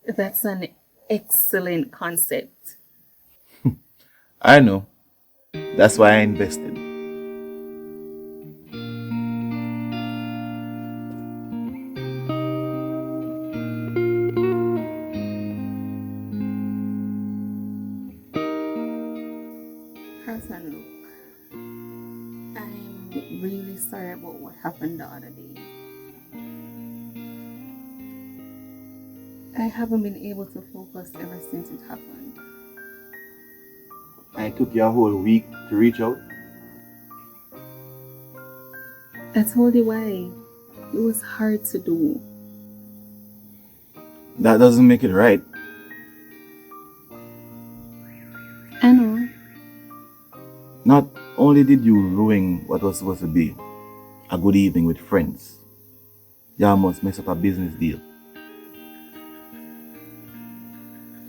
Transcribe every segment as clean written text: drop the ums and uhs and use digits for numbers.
That's an excellent concept. I know. That's why I invested. Person, look, I'm really sorry about what happened the other day. I haven't been able to focus ever since it happened. I took you a whole week to reach out. I told you why. It was hard to do. That doesn't make it right. I know. Not only did you ruin what was supposed to be a good evening with friends, you almost mess up a business deal.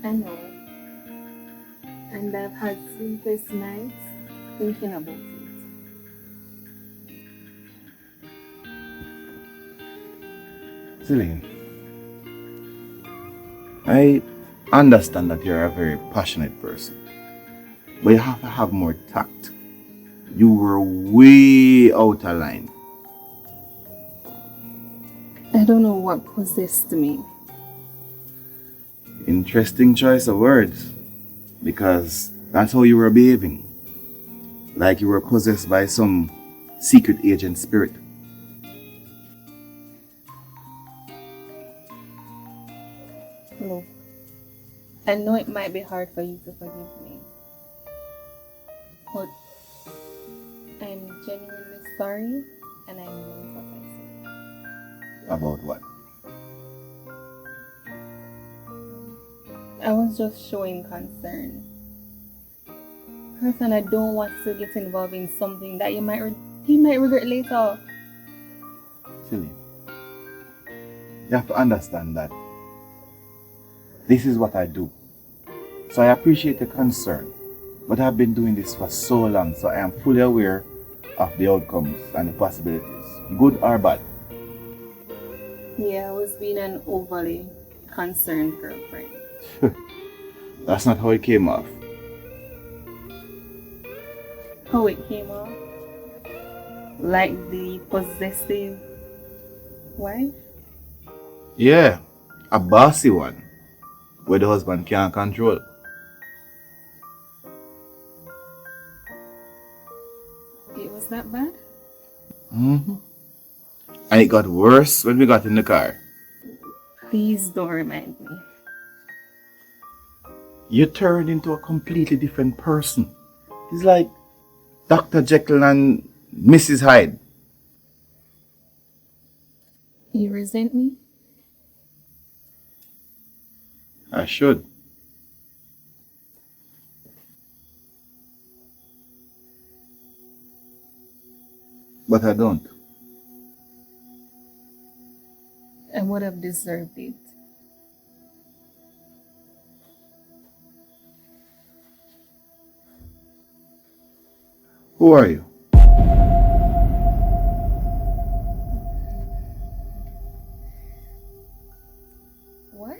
I know. And I've had sleepless nights thinking about it. Celine, I understand that you're a very passionate person, but you have to have more tact. You were way out of line. I don't know what possessed me. Interesting choice of words, because that's how you were behaving. Like you were possessed by some secret agent spirit. Look, I know it might be hard for you to forgive me, but I'm genuinely sorry and I meant what I said. About what? I was just showing concern. Person, I don't want to get involved in something that you might regret later. Celine, you have to understand that this is what I do. So I appreciate the concern, but I've been doing this for so long, so I am fully aware of the outcomes and the possibilities, good or bad. Yeah, I was being an overly concerned girlfriend. That's not how it came off. How it came off? Like the possessive wife? Yeah, a bossy one, where the husband can't control. It was that bad? Mm-hmm. And it got worse when we got in the car. Please don't remind me. You turned into a completely different person. It's like Dr. Jekyll and Mrs. Hyde. You resent me? I should. But I don't. I would have deserved it. Who are you? What?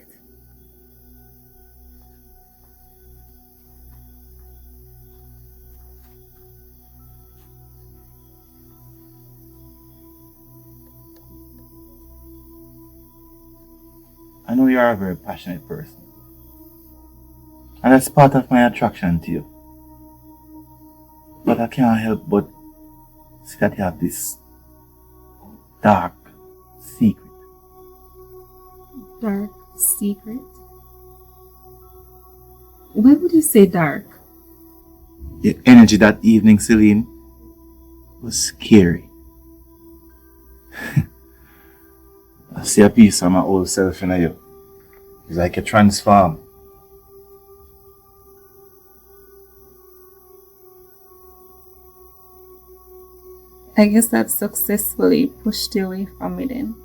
I know you are a very passionate person. And that's part of my attraction to you. But I can't help but see that you have this dark secret. Dark secret? Why would you say dark? Your energy that evening, Celine, was scary. I see a piece of my old self in you. It's like you transform. I guess I've successfully pushed you away from me then.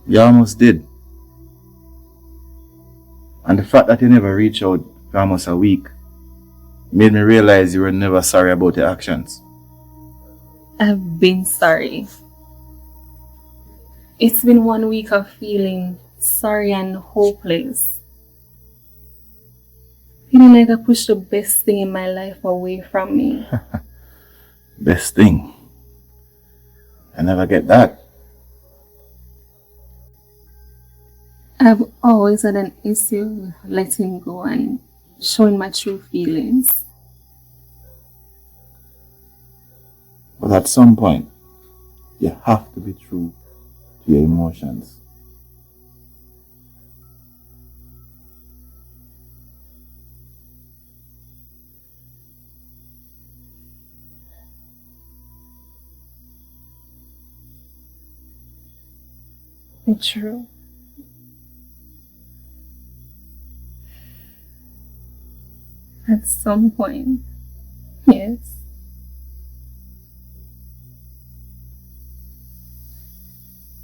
You almost did. And the fact that you never reached out for almost a week made me realize you were never sorry about your actions. I've been sorry. It's been 1 week of feeling sorry and hopeless. Feeling like I pushed the best thing in my life away from me. Best thing. I never get that. I've always had an issue with letting go and showing my true feelings. But at some point, you have to be true to your emotions. It's true. At some point, yes.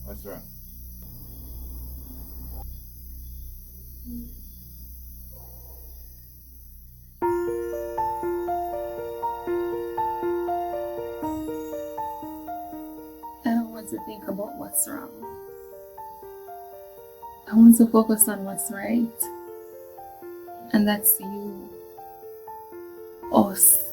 What's wrong? I don't want to think about what's wrong. I want to focus on what's right. And that's you, us.